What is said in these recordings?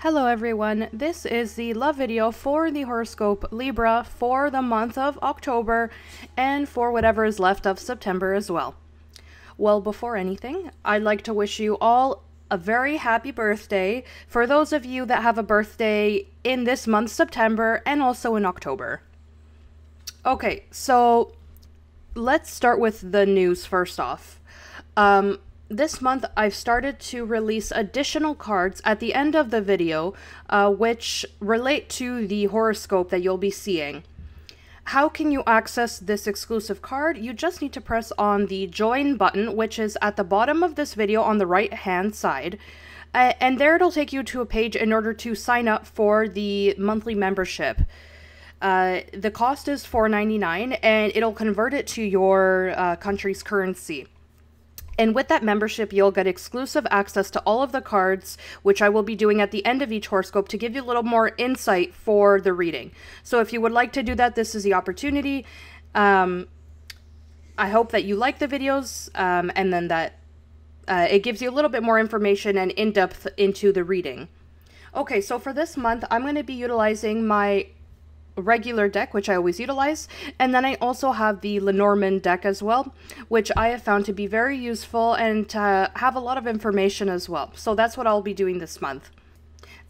Hello everyone, this is the love video for the horoscope Libra for the month of October and for whatever is left of September as well. Well, before anything, I'd like to wish you all a very happy birthday for those of you that have a birthday in this month, September, and also in October. Okay, so let's start with the news first off. This month, I've started to release additional cards at the end of the video, which relate to the horoscope that you'll be seeing. How can you access this exclusive card? You just need to press on the join button, which is at the bottom of this video on the right-hand side. And there it'll take you to a page in order to sign up for the monthly membership. The cost is $4.99 and it'll convert it to your country's currency. And with that membership, you'll get exclusive access to all of the cards, which I will be doing at the end of each horoscope to give you a little more insight for the reading. So if you would like to do that, this is the opportunity. I hope that you like the videos and then that it gives you a little bit more information and in-depth into the reading. Okay, so for this month, I'm going to be utilizing my regular deck, which I always utilize, and then I also have the Lenormand deck as well, which I have found to be very useful and to have a lot of information as well. So that's what I'll be doing this month.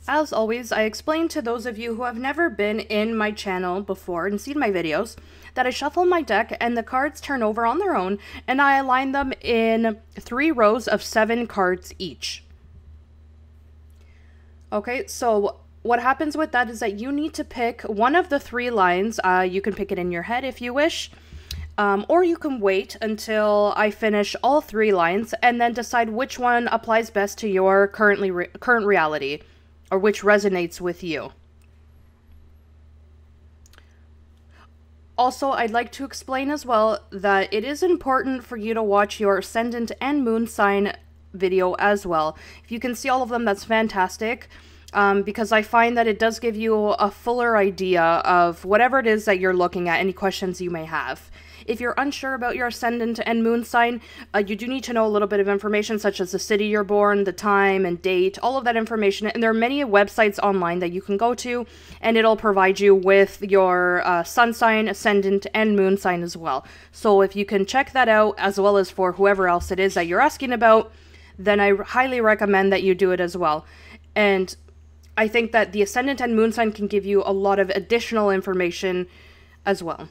As always, I explain to those of you who have never been in my channel before and seen my videos that I shuffle my deck and the cards turn over on their own, and I align them in 3 rows of 7 cards each. Okay, so what happens with that is that you need to pick one of the 3 lines. You can pick it in your head if you wish, or you can wait until I finish all 3 lines and then decide which one applies best to your current reality, or which resonates with you. Also, I'd like to explain as well that it is important for you to watch your ascendant and moon sign video as well. If you can see all of them, that's fantastic. Because I find that it does give you a fuller idea of whatever it is that you're looking at, any questions you may have. If you're unsure about your ascendant and moon sign, you do need to know a little bit of information such as the city you're born, the time and date, all of that information. And there are many websites online that you can go to, and it'll provide you with your sun sign, ascendant, and moon sign as well. So if you can check that out, as well as for whoever else it is that you're asking about, then I highly recommend that you do it as well. And I think that the ascendant and moon sign can give you a lot of additional information as well.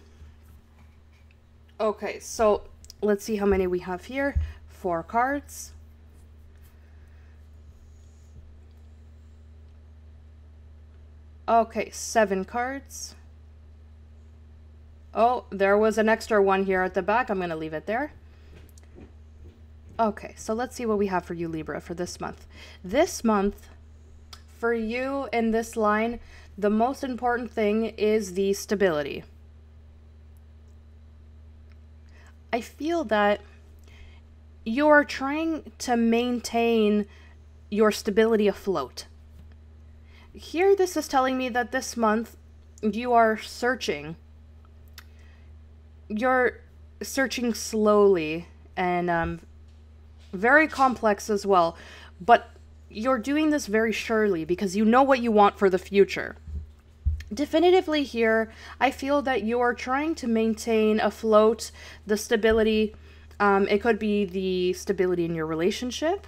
Okay, so let's see how many we have here. 4 cards. Okay, 7 cards. Oh, there was an extra one here at the back. I'm going to leave it there. Okay, so let's see what we have for you, Libra, for this month. This month, for you in this line, the most important thing is the stability. I feel that you're trying to maintain your stability afloat. Here, this is telling me that this month you are searching. You're searching slowly and very complex as well, but you're doing this very surely because you know what you want for the future. Definitively here, I feel that you're trying to maintain afloat the stability. It could be the stability in your relationship,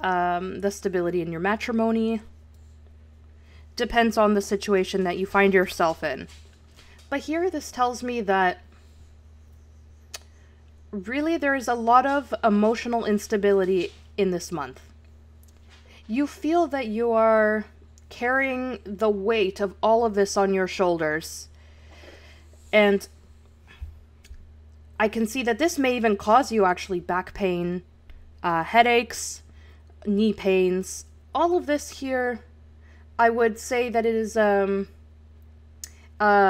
the stability in your matrimony. Depends on the situation that you find yourself in. But here, this tells me that really there is a lot of emotional instability in this month. You feel that you are carrying the weight of all of this on your shoulders. And I can see that this may even cause you actually back pain, headaches, knee pains. All of this here, I would say that it is a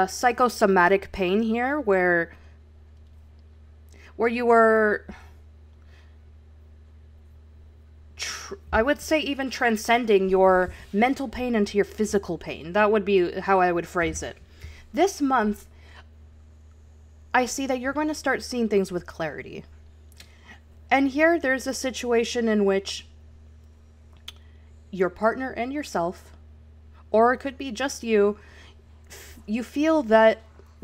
psychosomatic pain here where you were, I would say, even transcending your mental pain into your physical pain. That would be how I would phrase it. This month, I see that you're going to start seeing things with clarity. And here, there's a situation in which your partner and yourself or it could be just you, you feel that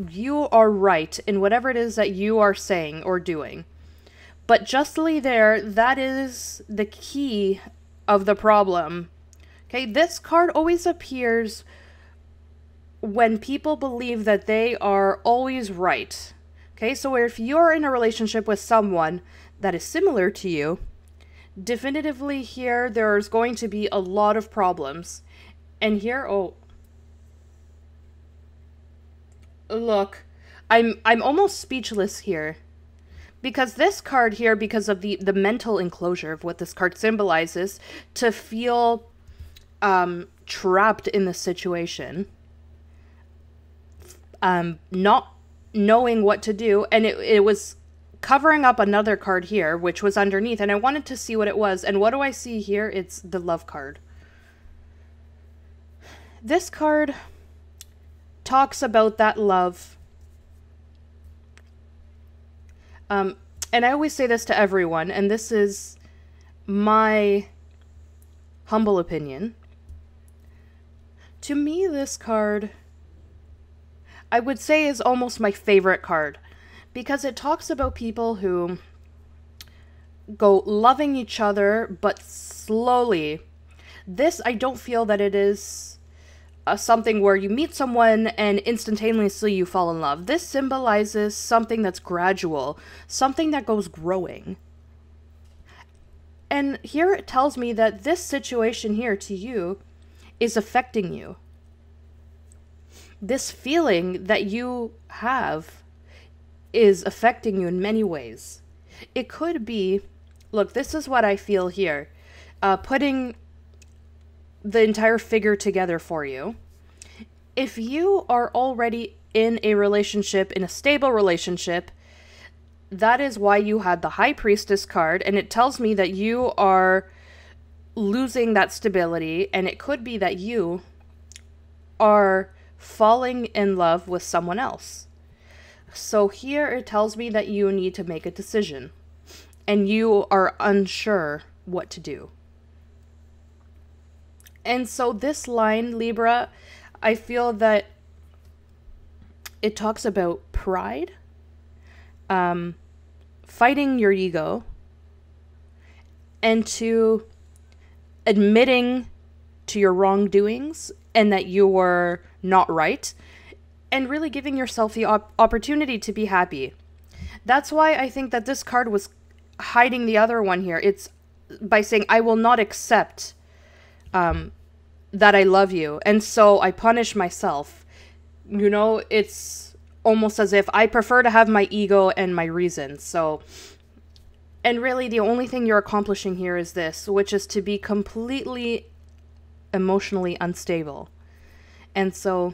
you are right in whatever it is that you are saying or doing. But justly there, that is the key of the problem. Okay, this card always appears when people believe that they are always right. Okay, so if you're in a relationship with someone that is similar to you, definitively here there's going to be a lot of problems. And here, oh, look, I'm almost speechless here. Because this card here, because of the mental enclosure of what this card symbolizes, to feel trapped in the situation, not knowing what to do, and it was covering up another card here, which was underneath, and I wanted to see what it was, and what do I see here? It's the love card. This card talks about that love. And I always say this to everyone, and this is my humble opinion. To me, this card, I would say, is almost my favorite card, because it talks about people who go loving each other, but slowly. This, I don't feel that it is something where you meet someone and instantaneously you fall in love. This symbolizes something that's gradual, something that goes growing. And here it tells me that this situation here to you is affecting you. This feeling that you have is affecting you in many ways. It could be, look, this is what I feel here. Putting the entire figure together for you. If you are already in a relationship, in a stable relationship, that is why you had the High Priestess card, and it tells me that you are losing that stability, and it could be that you are falling in love with someone else. So here it tells me that you need to make a decision, and you are unsure what to do. And so this line, Libra, I feel that it talks about pride, fighting your ego, and to admitting to your wrongdoings and that you were not right, and really giving yourself the opportunity to be happy. That's why I think that this card was hiding the other one here. It's by saying, I will not accept that I love you, and so I punish myself. You know, it's almost as if I prefer to have my ego and my reason. So, and really the only thing you're accomplishing here is this, which is to be completely emotionally unstable. And so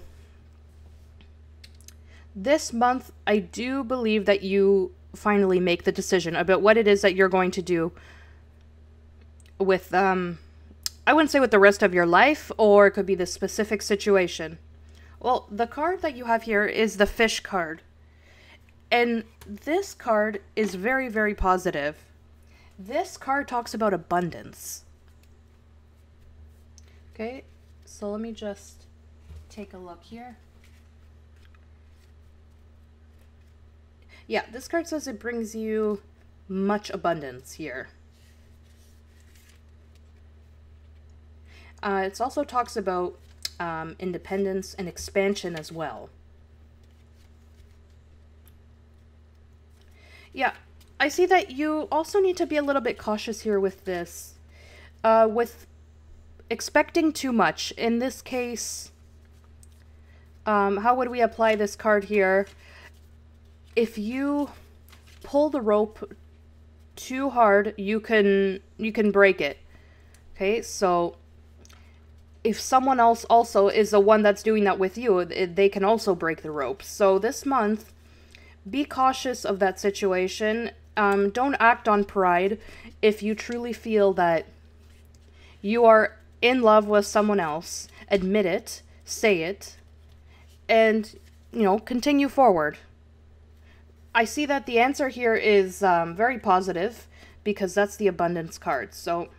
this month, I do believe that you finally make the decision about what it is that you're going to do with, I wouldn't say with the rest of your life, or it could be the specific situation. Well, the card that you have here is the Fish card. And this card is very, very positive. This card talks about abundance. Okay, so let me just take a look here. Yeah, this card says it brings you much abundance here. It also talks about independence and expansion as well. Yeah, I see that you also need to be a little bit cautious here with this. With expecting too much. In this case, how would we apply this card here? If you pull the rope too hard, you can break it. Okay, so if someone else also is the one that's doing that with you, they can also break the rope. So this month, be cautious of that situation. Don't act on pride. If you truly feel that you are in love with someone else, admit it, say it, and, you know, continue forward. I see that the answer here is very positive, because that's the abundance card. So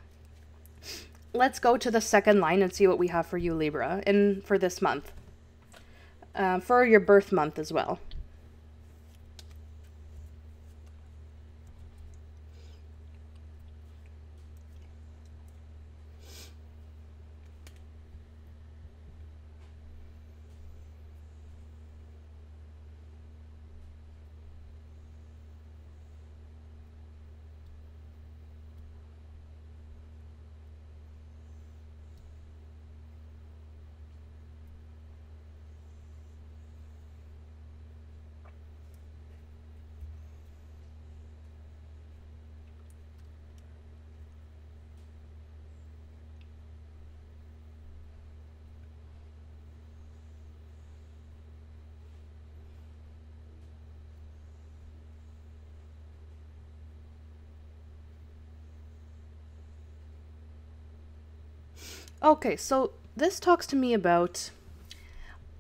let's go to the second line and see what we have for you, Libra, and for this month. For your birth month as well. Okay, so this talks to me about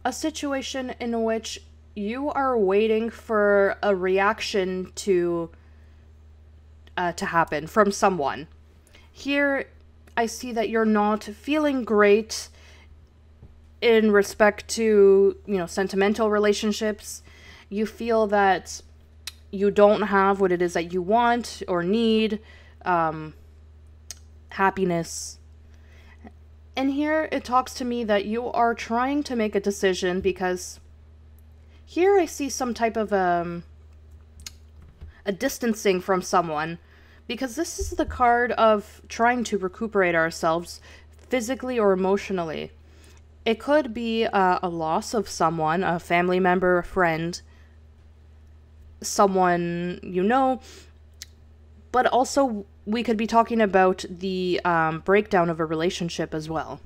a situation in which you are waiting for a reaction to happen from someone. Here, I see that you're not feeling great in respect to, sentimental relationships. You feel that you don't have what it is that you want or need, happiness. And here it talks to me that you are trying to make a decision, because here I see some type of a distancing from someone, because this is the card of trying to recuperate ourselves physically or emotionally. It could be a loss of someone, a family member, a friend, someone you know, but also we could be talking about the breakdown of a relationship as well.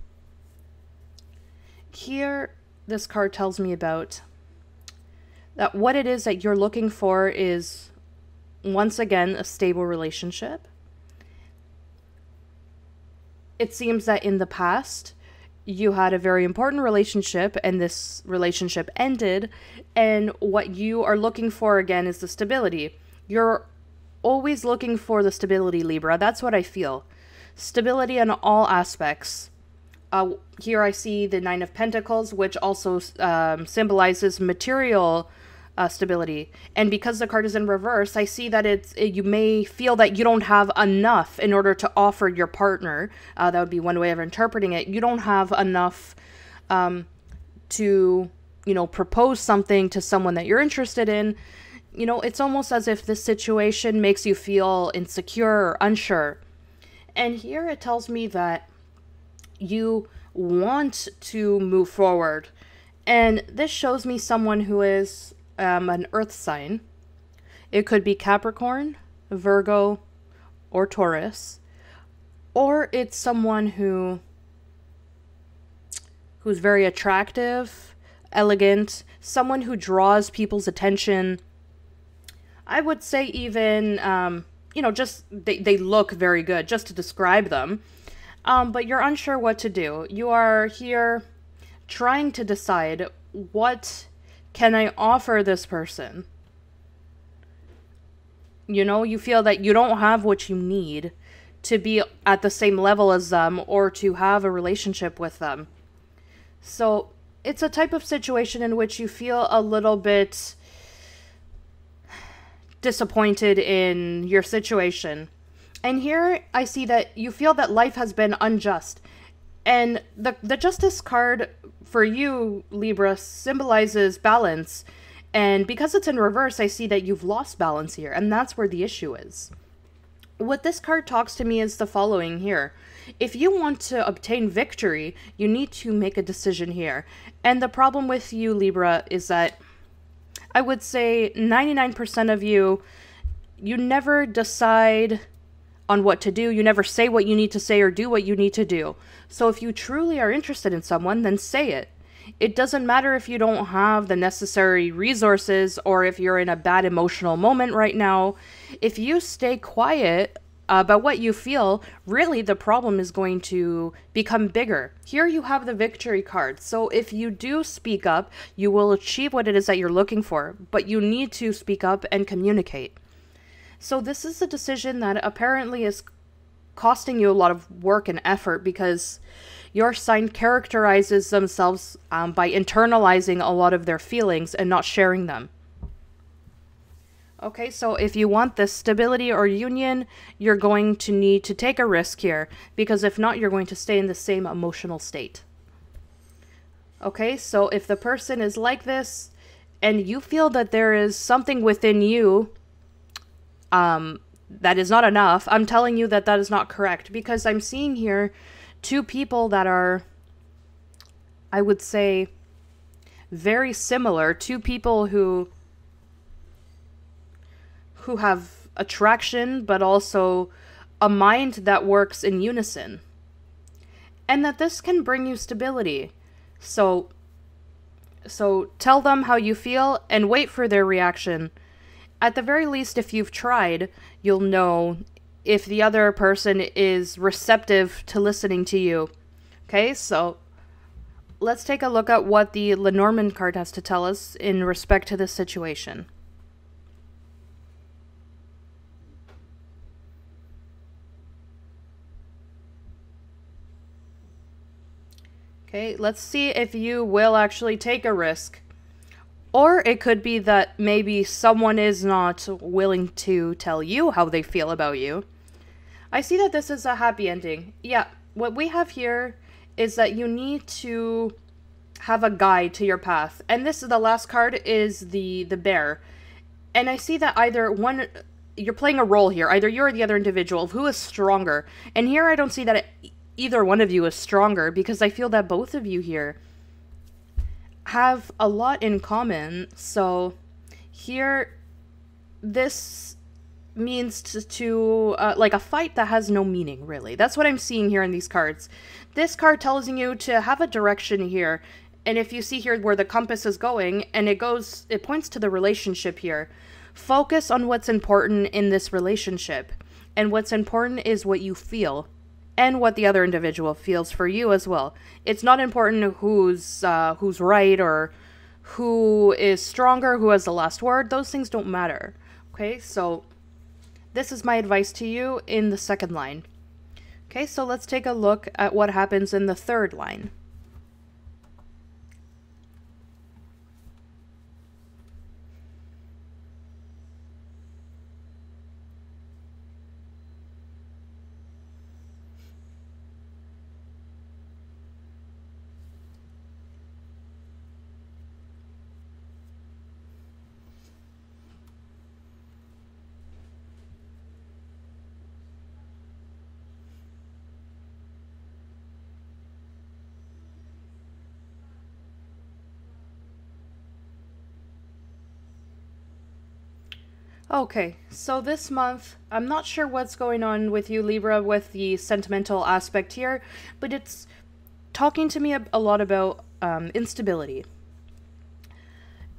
Here, this card tells me about that what it is that you're looking for is, once again, a stable relationship. It seems that in the past, you had a very important relationship and this relationship ended, and what you are looking for again is the stability. You're always looking for the stability, Libra. That's what I feel. Stability in all aspects. Here I see the Nine of Pentacles, which also symbolizes material stability. And because the card is in reverse, I see that you may feel that you don't have enough in order to offer your partner. That would be one way of interpreting it. You don't have enough to, propose something to someone that you're interested in. It's almost as if this situation makes you feel insecure or unsure. And here it tells me that you want to move forward. And this shows me someone who is an earth sign. It could be Capricorn, Virgo, or Taurus. Or it's someone who's very attractive, elegant, someone who draws people's attention. I would say even, just they look very good, just to describe them. But you're unsure what to do. You are here trying to decide, what can I offer this person? You feel that you don't have what you need to be at the same level as them or to have a relationship with them. So it's a type of situation in which you feel a little bit disappointed in your situation. And here I see that you feel that life has been unjust. And the Justice card for you, Libra, symbolizes balance. And because it's in reverse, I see that you've lost balance here. And that's where the issue is. What this card talks to me is the following here. If you want to obtain victory, you need to make a decision here. And the problem with you, Libra, is that I would say 99% of you never decide on what to do. You never say what you need to say or do what you need to do. So if you truly are interested in someone, then say it. It doesn't matter if you don't have the necessary resources or if you're in a bad emotional moment right now. If you stay quiet about what you feel, really the problem is going to become bigger. Here you have the victory card. So if you do speak up, you will achieve what it is that you're looking for, but you need to speak up and communicate. So this is a decision that apparently is costing you a lot of work and effort because your sign characterizes themselves by internalizing a lot of their feelings and not sharing them. Okay, so if you want this stability or union, you're going to need to take a risk here, because if not, you're going to stay in the same emotional state. Okay, so if the person is like this, and you feel that there is something within you that is not enough, I'm telling you that that is not correct, because I'm seeing here two people that are, I would say, very similar. Two people who have attraction, but also a mind that works in unison. And that this can bring you stability. So tell them how you feel and wait for their reaction. At the very least, if you've tried, you'll know if the other person is receptive to listening to you. Okay, so let's take a look at what the Lenormand card has to tell us in respect to this situation. Okay, let's see if you will actually take a risk. Or it could be that maybe someone is not willing to tell you how they feel about you. I see that this is a happy ending. Yeah, what we have here is that you need to have a guide to your path. And this is the last card, is the bear. And I see that either one, you're playing a role here. Either you or the other individual. Who is stronger? And here I don't see that either one of you is stronger, because I feel that both of you here have a lot in common. So here, this means to like a fight that has no meaning, really. That's what I'm seeing here in these cards. This card tells you to have a direction here, and if you see here where the compass is going, and it points to the relationship here. Focus on what's important in this relationship, and what's important is what you feel and what the other individual feels for you as well. It's not important who's right or who is stronger, who has the last word. Those things don't matter. Okay, so this is my advice to you in the second line. Okay, so let's take a look at what happens in the third line. Okay, so this month, I'm not sure what's going on with you, Libra, with the sentimental aspect here, but it's talking to me a lot about instability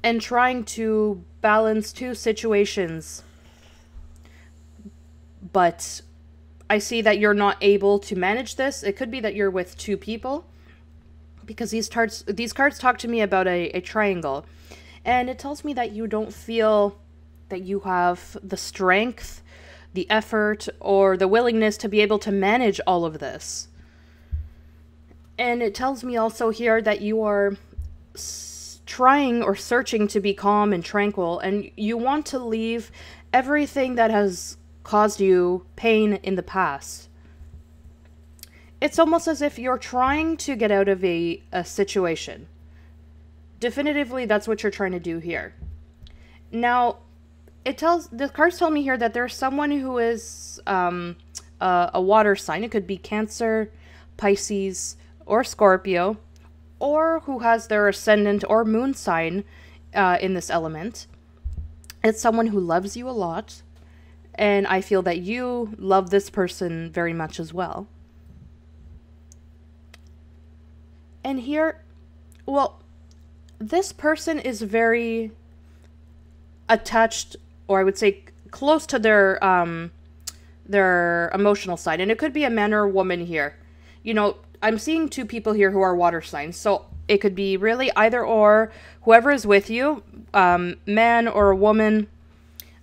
and trying to balance two situations. But I see that you're not able to manage this. It could be that you're with two people, because these cards talk to me about a triangle, and it tells me that you don't feel that you have the strength, the effort, or the willingness to be able to manage all of this. And it tells me also here that you are trying or searching to be calm and tranquil, and you want to leave everything that has caused you pain in the past. It's almost as if you're trying to get out of a situation. Definitively, that's what you're trying to do here. Now, the cards tell me here that there's someone who is a water sign. It could be Cancer, Pisces, or Scorpio, or who has their ascendant or moon sign in this element. It's someone who loves you a lot, and I feel that you love this person very much as well. And here, well, this person is very attached, or I would say close to their emotional side. And it could be a man or a woman here. You know, I'm seeing two people here who are water signs. So it could be really either or, whoever is with you, man or a woman.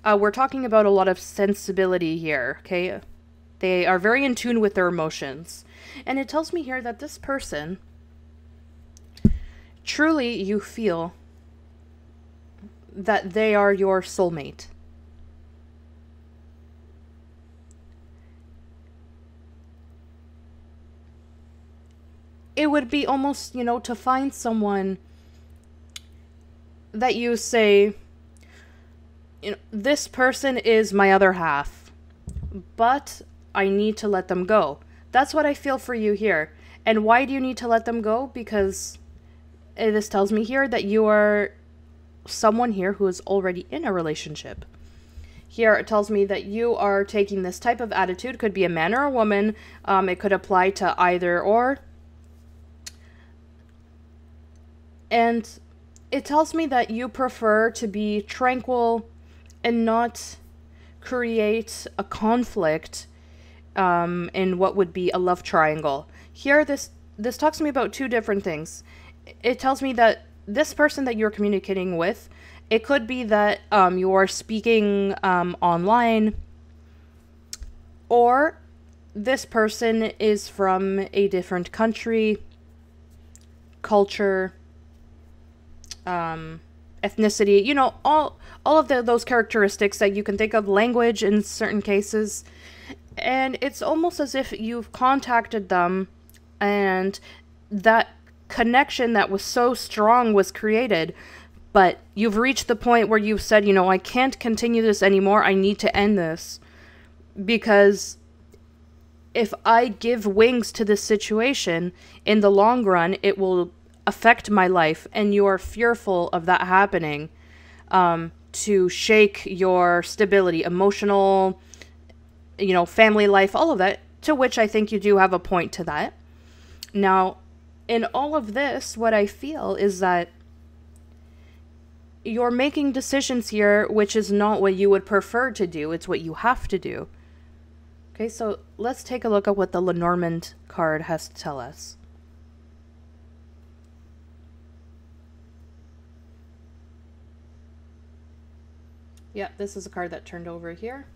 We're talking about a lot of sensibility here, okay? They are very in tune with their emotions. And it tells me here that this person, truly you feel that they are your soulmate. It would be almost, you know, to find someone that you say, you know, this person is my other half, but I need to let them go. That's what I feel for you here. And why do you need to let them go? Because this tells me here that you are someone here who is already in a relationship. Here it tells me that you are taking this type of attitude. Could be a man or a woman. It could apply to either or. And it tells me that you prefer to be tranquil and not create a conflict in what would be a love triangle. Here, this talks to me about two different things. It tells me that this person that you're communicating with, it could be that you're speaking online, or this person is from a different country, culture, ethnicity, you know, all of those characteristics that you can think of, language in certain cases. And it's almost as if you've contacted them and that connection that was so strong was created, but you've reached the point where you've said, you know, I can't continue this anymore. I need to end this, because if I give wings to this situation, in the long run, it will affect my life, and you are fearful of that happening, to shake your stability, emotional, you know, family life, all of that, to which I think you do have a point to that. Now, in all of this, what I feel is that you're making decisions here which is not what you would prefer to do, it's what you have to do. Okay, so let's take a look at what the Lenormand card has to tell us. Yeah, this is a card that turned over here.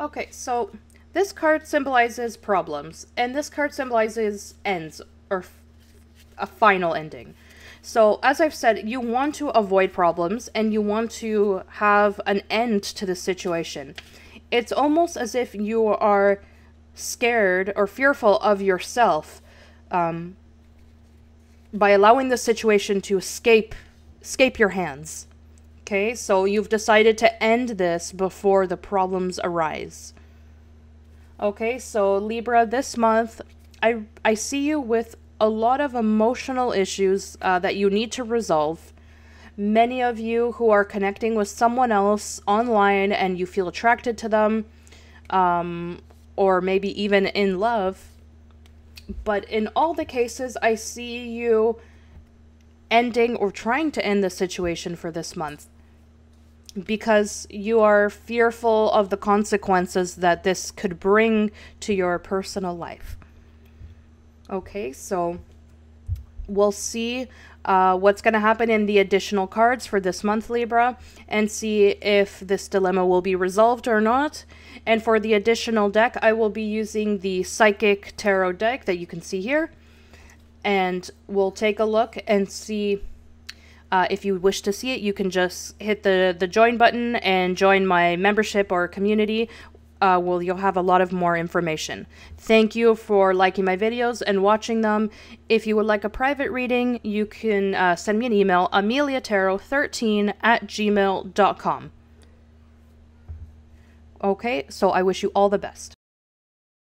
Okay, so this card symbolizes problems, and this card symbolizes ends, or a final ending. So, as I've said, you want to avoid problems, and you want to have an end to the situation. It's almost as if you are scared or fearful of yourself by allowing the situation to escape your hands. Okay, so you've decided to end this before the problems arise. Okay, so Libra, this month, I see you with a lot of emotional issues that you need to resolve. Many of you who are connecting with someone else online and you feel attracted to them, or maybe even in love. But in all the cases, I see you ending or trying to end the situation for this month, because you are fearful of the consequences that this could bring to your personal life. Okay, so we'll see what's going to happen in the additional cards for this month, Libra, and see if this dilemma will be resolved or not. And for the additional deck, I will be using the Psychic Tarot deck that you can see here. And we'll take a look and see if you wish to see it. You can just hit the join button and join my membership or community. You'll have a lot of more information. Thank you for liking my videos and watching them. If you would like a private reading, you can send me an email, ameliatarot13@gmail.com. Okay, so I wish you all the best.